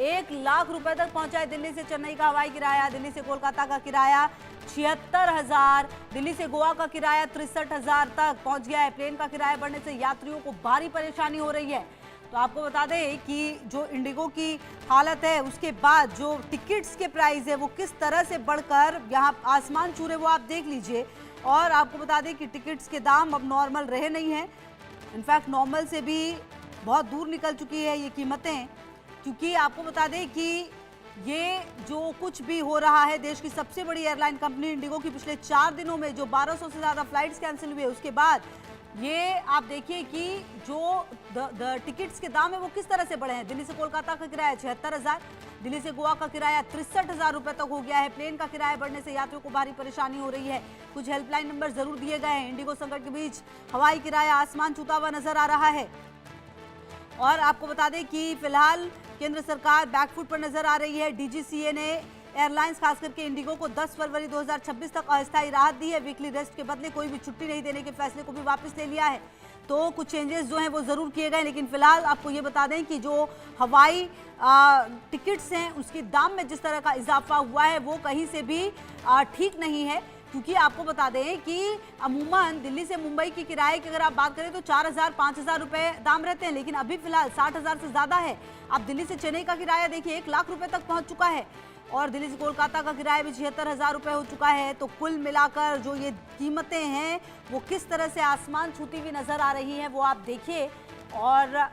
1,00,000 रुपए तक पहुंचा है। दिल्ली से चेन्नई का हवाई किराया, दिल्ली से कोलकाता का किराया 76,000, दिल्ली से गोवा का किराया 63,000 तक पहुंच गया है। प्लेन का किराया बढ़ने से यात्रियों को भारी परेशानी हो रही है। तो आपको बता दें कि जो इंडिगो की हालत है, उसके बाद जो टिकट्स के प्राइस है वो किस तरह से बढ़कर यहाँ आसमान छू रहे, वो आप देख लीजिए। और आपको बता दें कि टिकट्स के दाम अब नॉर्मल रहे नहीं हैं, इनफैक्ट नॉर्मल से भी बहुत दूर निकल चुकी है ये कीमतें। क्योंकि आपको बता दें कि ये जो कुछ भी हो रहा है, देश की सबसे बड़ी एयरलाइन कंपनी इंडिगो की पिछले 4 दिनों में जो 1200 से ज़्यादा फ्लाइट्स कैंसिल हुए, उसके बाद ये आप देखिए कि जो टिकट्स के दाम है वो किस तरह से बढ़े हैं। दिल्ली से कोलकाता का किराया 76,000, दिल्ली से गोवा का किराया 63,000 रुपये तक हो गया है। प्लेन का किराया बढ़ने से यात्रियों को भारी परेशानी हो रही है। कुछ हेल्पलाइन नंबर जरूर दिए गए हैं। इंडिगो संकट के बीच हवाई किराया आसमान छूता हुआ नजर आ रहा है। और आपको बता दें कि फिलहाल केंद्र सरकार बैकफुट पर नजर आ रही है। डीजीसीए ने एयरलाइंस खास करके इंडिगो को 10 फरवरी 2026 तक अस्थायी राहत दी है। वीकली रेस्ट के बदले कोई भी छुट्टी नहीं देने के फैसले को भी वापस ले लिया है। तो कुछ चेंजेस जो हैं वो ज़रूर किए गए, लेकिन फिलहाल आपको ये बता दें कि जो हवाई टिकट्स हैं उसके दाम में जिस तरह का इजाफा हुआ है वो कहीं से भी ठीक नहीं है। क्योंकि आपको बता दें कि अमूमन दिल्ली से मुंबई की किराए की अगर आप बात करें तो 4,000-5,000 रुपए दाम रहते हैं, लेकिन अभी फिलहाल 60,000 से ज़्यादा है। आप दिल्ली से चेन्नई का किराया देखिए 1,00,000 रुपए तक पहुंच चुका है, और दिल्ली से कोलकाता का किराया भी 76,000 रुपये हो चुका है। तो कुल मिलाकर जो ये कीमतें हैं वो किस तरह से आसमान छूती हुई नजर आ रही हैं, वो आप देखिए। और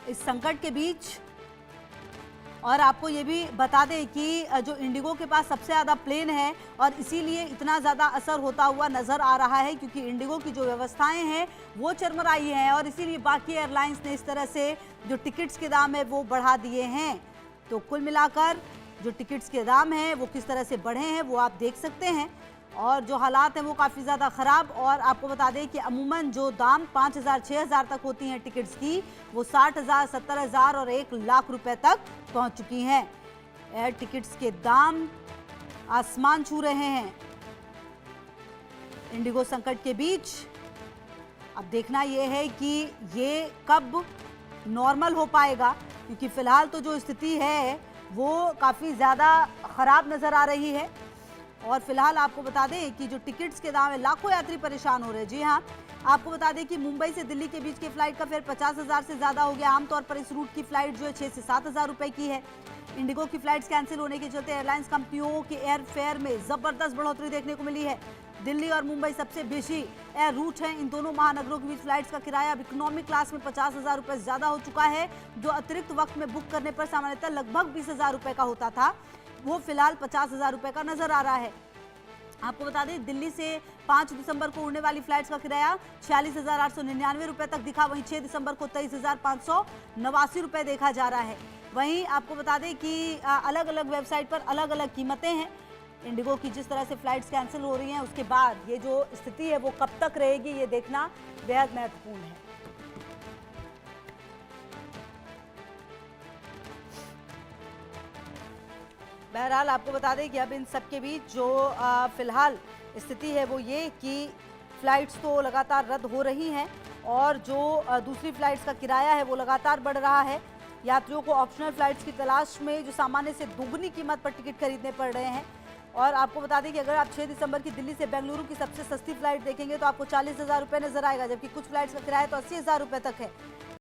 इस संकट के बीच और आपको ये भी बता दें कि जो इंडिगो के पास सबसे ज़्यादा प्लेन है और इसीलिए इतना ज़्यादा असर होता हुआ नज़र आ रहा है, क्योंकि इंडिगो की जो व्यवस्थाएं हैं वो चरमराई हैं और इसीलिए बाकी एयरलाइंस ने इस तरह से जो टिकट्स के दाम है वो बढ़ा दिए हैं। तो कुल मिलाकर जो टिकट्स के दाम हैं वो किस तरह से बढ़े हैं वो आप देख सकते हैं, और जो हालात हैं वो काफ़ी ज़्यादा ख़राब। और आपको बता दें कि अमूमन जो दाम 5,000-6,000 तक होती हैं टिकट्स की, वो 60,000, 70,000 और 1,00,000 रुपए तक पहुंच चुकी हैं। एयर टिकट्स के दाम आसमान छू रहे हैं इंडिगो संकट के बीच। अब देखना यह है कि ये कब नॉर्मल हो पाएगा, क्योंकि फ़िलहाल तो जो स्थिति है वो काफ़ी ज़्यादा ख़राब नज़र आ रही है। और फिलहाल आपको बता दें कि जो टिकट्स के दाम है, लाखों यात्री परेशान हो रहे हैं। जी हाँ, आपको बता दें कि मुंबई से दिल्ली के बीच के फ्लाइट का फेयर 50,000 से ज़्यादा हो गया। आमतौर पर इस रूट की फ्लाइट जो है 6 से 7,000 रुपये की है। इंडिगो की फ्लाइट्स कैंसिल होने के चलते एयरलाइंस कंपनियों के एयर फेयर में ज़बरदस्त बढ़ोतरी देखने को मिली है। दिल्ली और मुंबई सबसे बेशी एयर रूट हैं। इन दोनों महानगरों के बीच फ्लाइट्स का किराया अब इकोनॉमी क्लास में 50,000 रुपये ज़्यादा हो चुका है। जो अतिरिक्त वक्त में बुक करने पर सामान्यतः लगभग 20,000 रुपये का होता था, वो फिलहाल 50,000 रुपये का नजर आ रहा है। आपको बता दें दिल्ली से 5 दिसंबर को उड़ने वाली फ्लाइट्स का किराया 46,899 रुपये तक दिखा, वहीं 6 दिसंबर को 23,589 रुपये देखा जा रहा है। वहीं आपको बता दें कि अलग अलग वेबसाइट पर अलग अलग कीमतें हैं। इंडिगो की जिस तरह से फ्लाइट्स कैंसिल हो रही हैं, उसके बाद ये जो स्थिति है वो कब तक रहेगी ये देखना बेहद महत्वपूर्ण है। बहरहाल आपको बता दें कि अब इन सब के बीच जो फिलहाल स्थिति है वो ये कि फ़्लाइट्स तो लगातार रद्द हो रही हैं और जो दूसरी फ़्लाइट्स का किराया है वो लगातार बढ़ रहा है। यात्रियों को ऑप्शनल फ़्लाइट्स की तलाश में जो सामान्य से दोगुनी कीमत पर टिकट खरीदने पड़ रहे हैं। और आपको बता दें कि अगर आप 6 दिसंबर की दिल्ली से बेंगलुरु की सबसे सस्ती फ़्लाइट देखेंगे तो आपको 40,000 रुपये नजर आएगा, जबकि कुछ फ़्लाइट्स का किराया तो 80,000 रुपये तक है।